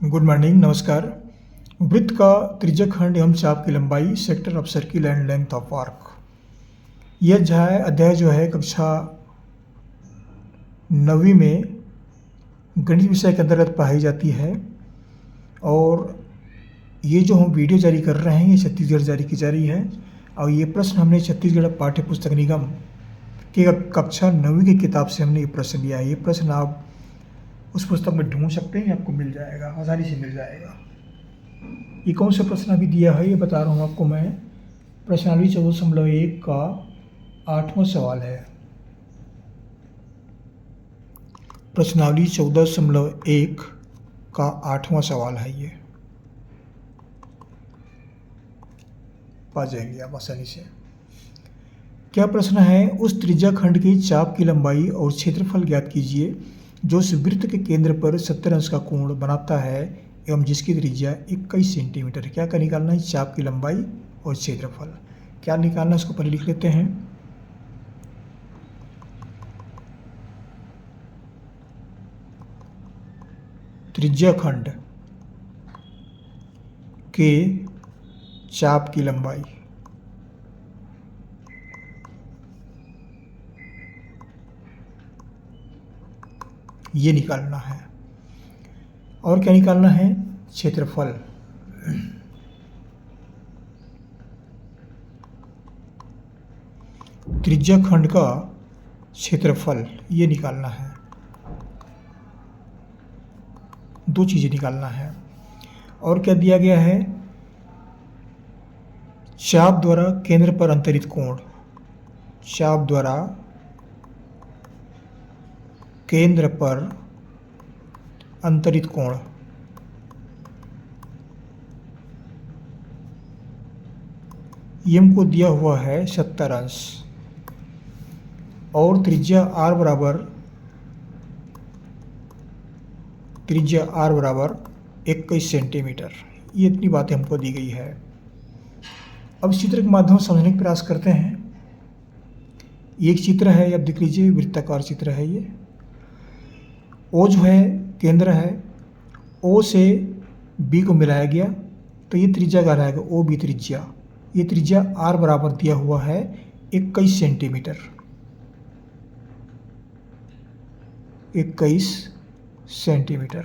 Good morning, नमस्कार। वृत्त का त्रिज्यखंड एवं चाप की लंबाई, sector of circle and length of arc. यह अध्याय जो है कक्षा 9वीं में गणित विषय के अंतर्गत पढ़ाई जाती है। और ये जो हम वीडियो जारी कर रहे हैं ये छत्तीसगढ़ जारी की जा रही है। और ये प्रश्न हमने छत्तीसगढ़ पाठ्य पुस्तक निगम की कक्षा 9वीं की किताब से हमने ये प्रश्न लिया है। ये प्रश्न आप उस पुस्तक में ढूंढ सकते हैं, आपको मिल जाएगा, आसानी से मिल जाएगा। ये कौन सा प्रश्न अभी दिया है ये बता रहा हूँ आपको मैं। प्रश्नावली 14.1 का 8वां सवाल है। प्रश्नावली 14.1 का 8वां सवाल है। ये पा जाएंगे आप आसानी से। क्या प्रश्न है? उस त्रिज्याखंड की चाप की लंबाई और क्षेत्रफल ज्ञात कीजिए जो उस वृत्त के केंद्र पर 70 अंश का कोण बनाता है एवं जिसकी त्रिज्या 21 सेंटीमीटर है। क्या निकालना है? चाप की लंबाई और क्षेत्रफल। क्या निकालना है उसको पहले लिख लेते हैं। त्रिज्याखंड के चाप की लंबाई ये निकालना है। और क्या निकालना है? क्षेत्रफल। त्रिज्याखंड का क्षेत्रफल ये निकालना है। दो चीज़ें निकालना है। और क्या दिया गया है? चाप द्वारा केंद्र पर अंतरित कोण। चाप द्वारा केंद्र पर अंतरित कोण हमको दिया हुआ है 70 अंश। और त्रिज्या r बराबर 21 सेंटीमीटर। ये इतनी बातें हमको दी गई है। अब चित्र के माध्यम से समझने का प्रयास करते हैं। एक चित्र है, अब देख लीजिए, वृत्ताकार चित्र है ये। O जो है केंद्र है, O से B को मिलाया गया तो ये त्रिज्या का रहेगा, ओ बी त्रिज्या। ये त्रिज्या r बराबर दिया हुआ है 21 सेंटीमीटर। 21 सेंटीमीटर।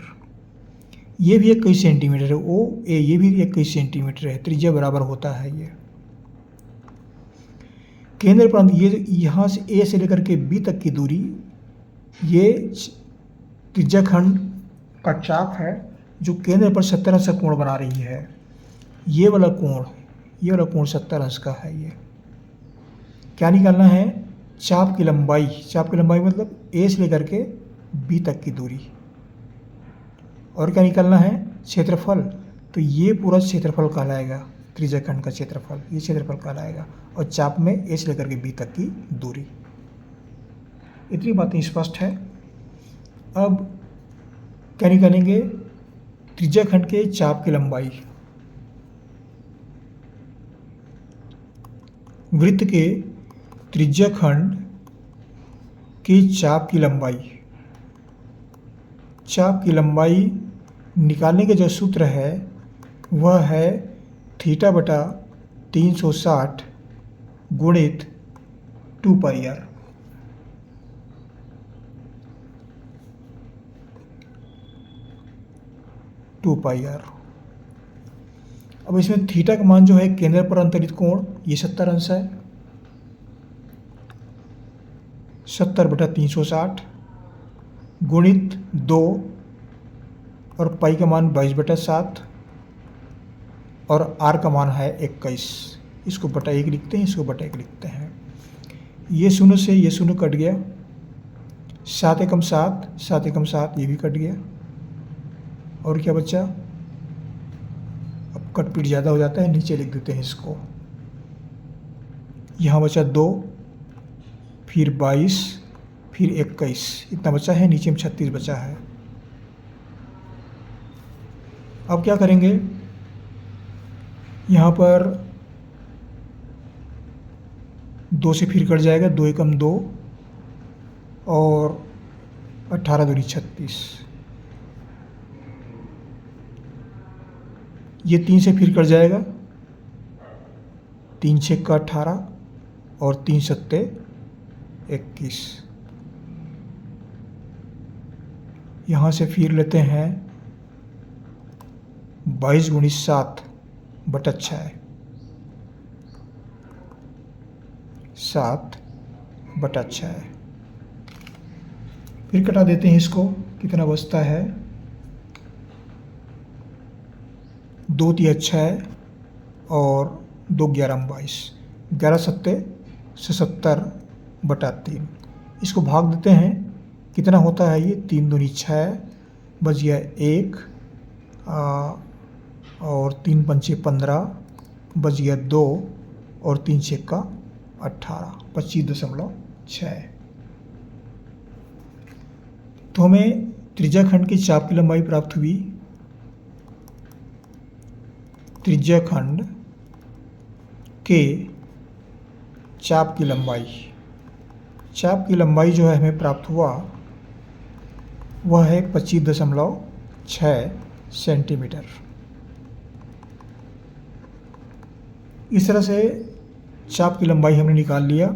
ये भी 21 सेंटीमीटर है। ओ ए ये भी 21 सेंटीमीटर है। त्रिज्या बराबर होता है ये। केंद्र पर ये यहाँ से ए से लेकर के बी तक की दूरी, ये त्रिज्याखंड का चाप है जो केंद्र पर 70 अंश का कोण बना रही है। ये वाला कोण 70 अंश का है। ये क्या निकालना है? चाप की लंबाई। चाप की लंबाई मतलब ए से लेकर के बी तक की दूरी। और क्या निकालना है? क्षेत्रफल। तो ये पूरा क्षेत्रफल कहलाएगा, त्रिज्याखंड का क्षेत्रफल ये क्षेत्रफल कहलाएगा। और चाप में ए से लेकर के बी तक की दूरी। इतनी बातें स्पष्ट है। अब क्या निकालेंगे? त्रिज्याखंड के चाप की लंबाई। वृत्त के त्रिज्याखंड की चाप की लंबाई। चाप की लंबाई निकालने का जो सूत्र है वह है θ/360 गुणित 2πr। अब इसमें थीटा का मान जो है केंद्र पर अंतरित कोण ये 70 अंश है। 70/360 गुणित 2 और पाई का मान 22/7 और आर का मान है 21। इसको बटा 1 लिखते हैं, इसको बटा 1 लिखते हैं। ये शून्य से ये शून्य कट गया। 7 एकम 7, 7 एकम 7 ये भी कट गया। और क्या बचा? अब कट पीट ज़्यादा हो जाता है, नीचे लिख देते हैं इसको। यहाँ बचा 2, फिर 22, फिर 21, इतना बचा है। नीचे में 36 बचा है। अब क्या करेंगे? यहाँ पर 2 से फिर कट जाएगा, 2 एकम 2 और 18 दूनी 36। ये 3 से फिर कट जाएगा, 3 छक्का 18 और 3 सत्ते 21। यहाँ से फिर लेते हैं 22 गुणित 7 बटा 6, 7 बटा 6। फिर कटा देते हैं इसको, कितना बचता है, 2 तिया 6 और 2 11 22, 11 सत्ते 70 बटा 3। इसको भाग देते हैं, कितना होता है ये, 3 दूनी 6, बच गया 1 और 3 पंचे 15, बच गया 2 और 3 छक्का 18, 25.6। तो हमें त्रिज्या खंड की चाप की लंबाई प्राप्त हुई। त्रिज्या खंड के चाप की लंबाई, चाप की लंबाई जो है हमें प्राप्त हुआ वह है 25.6 सेंटीमीटर। इस तरह से चाप की लंबाई हमने निकाल लिया।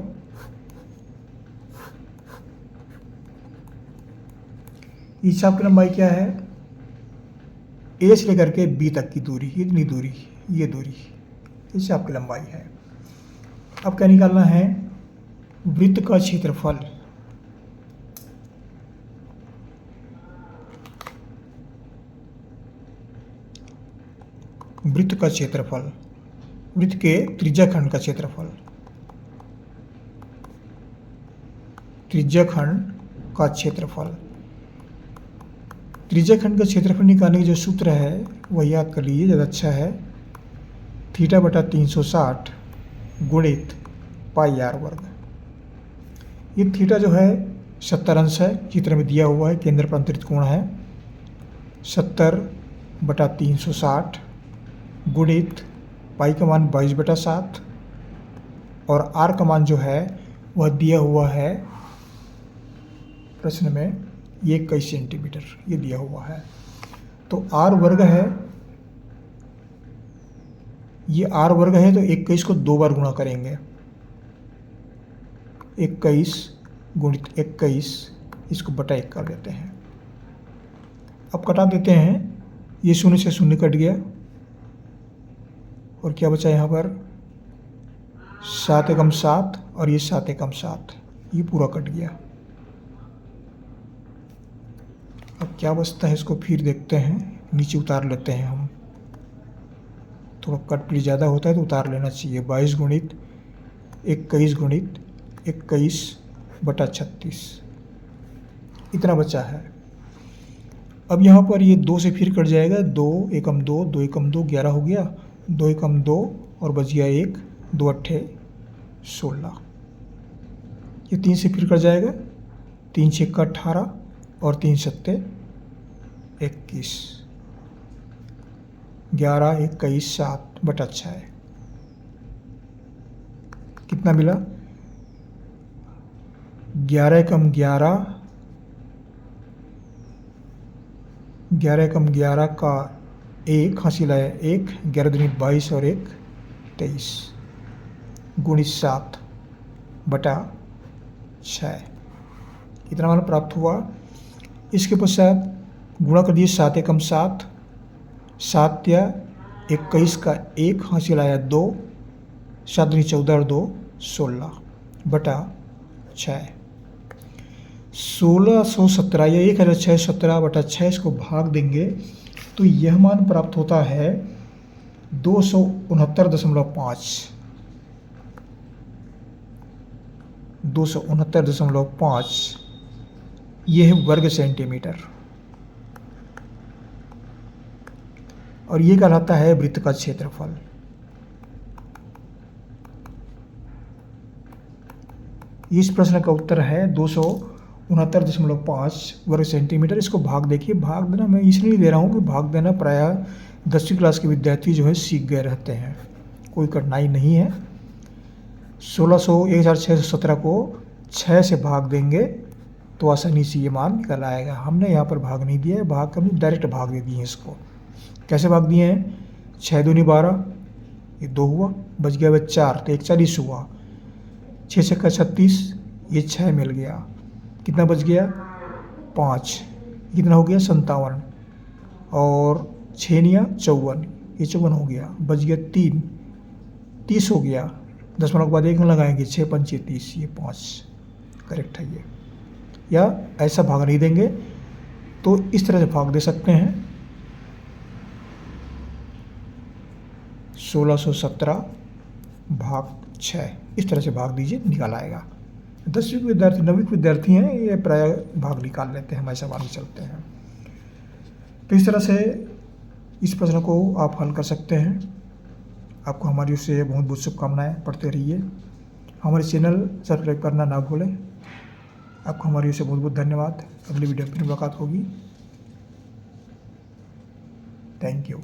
इस चाप की लंबाई क्या है, ए से लेकर के बी तक की दूरी, इतनी दूरी, ये दूरी इस चाप की लंबाई है। अब क्या निकालना है, वृत्त का क्षेत्रफल। वृत्त का क्षेत्रफल, वृत्त के त्रिज्या खंड का क्षेत्रफल, त्रिज्या खंड का क्षेत्रफल। त्रिज्या खंड का क्षेत्रफल निकालने का जो सूत्र है वह याद कर लीजिए, ज़्यादा अच्छा है। थीटा बटा 360 गुणित पाई आर वर्ग। ये थीटा जो है 70 अंश है, चित्र में दिया हुआ है, केंद्र पर अंतरित कोण है। 70 बटा 360 गुणित पाई का मान 22/7 और आर का मान जो है वह दिया हुआ है प्रश्न में, ये 21 सेंटीमीटर ये दिया हुआ है। तो आर वर्ग है, ये आर वर्ग है, तो 21 को 2 बार गुणा करेंगे, 21 गुणित 21, इसको बटा 1 कर देते हैं। अब कटा देते हैं, ये 0 से 0 कट गया और क्या बचा यहाँ पर, 7 एकम 7 और ये 7 एकम 7, ये पूरा कट गया। अब क्या बचता है इसको फिर देखते हैं, नीचे उतार लेते हैं हम, थोड़ा कट पीट ज़्यादा होता है तो उतार लेना चाहिए। 22 गुणित 21 गुणित 21 बटा 36, इतना बचा है। अब यहाँ पर ये 2 से फिर कट जाएगा, 2 एकम 2, 2 एकम 2 11 हो गया, 2 एकम 2 और बच गया 1, 2 अट्ठे 16। ये 3 से फिर कट जाएगा, 3 छक्का 18 और 3 सत्ते 21, 11 21 7 बटा 6, कितना मिला, 11 एकम 11, 11 एकम 11 का 1 हासिल आया 1, 11 दूनी 22 और 1 23 गुणित 7 बटा 6, इतना मान प्राप्त हुआ। इसके पश्चात गुणा कर दिए 7 एकम 7, 7 या 21 का 1 हासिल आया 2, 7 दूनी 14 और 2 16 बटा 6, 1617 या 1617 बटा 6, इसको भाग देंगे तो यह मान प्राप्त होता है 269.5, 269.5, यह है वर्ग सेंटीमीटर और ये कहलाता है वृत्त का क्षेत्रफल। इस प्रश्न का उत्तर है 269.5 वर्ग सेंटीमीटर। इसको भाग देखिए, भाग देना मैं इसलिए दे रहा हूँ कि भाग देना प्रायः 10वीं क्लास के विद्यार्थी जो है सीख गए रहते हैं, कोई कठिनाई नहीं है। 1617 को 6 से भाग देंगे तो आसानी से ये मान निकल आएगा। हमने यहाँ पर भाग नहीं दिया है, भाग हमने डायरेक्ट भाग दे दिए हैं। इसको कैसे भाग दिए हैं, 6 दूनी 12, ये 2 हुआ, बच गया वह 4, तो 1 40 हुआ। 6 छक्का 36, ये 6 मिल गया, कितना बच गया 5, कितना हो गया 57, और 6 निया 54, ये 54 हो गया, बच गया 3, 30 हो गया। 10 के बाद 1 में लगाएंगे, 6 पंचे 30, ये 5 करेक्ट है ये। या ऐसा भाग नहीं देंगे तो इस तरह से भाग दे सकते हैं, 1617 भाग 6, इस तरह से भाग दीजिए, निकाल आएगा। 10वीं के विद्यार्थी 9वीं के विद्यार्थी हैं, ये प्राय भाग निकाल लेते हैं, हम ऐसा मान के चलते हैं। तो इस तरह से इस प्रश्न को आप हल कर सकते हैं। आपको हमारी ओर से बहुत बहुत शुभकामनाएं, पढ़ते रहिए। हमारे चैनल सब्सक्राइब करना ना भूलें। आपको हमारी ओर से बहुत बहुत धन्यवाद। अगली वीडियो में फिर मुलाकात होगी। Thank you.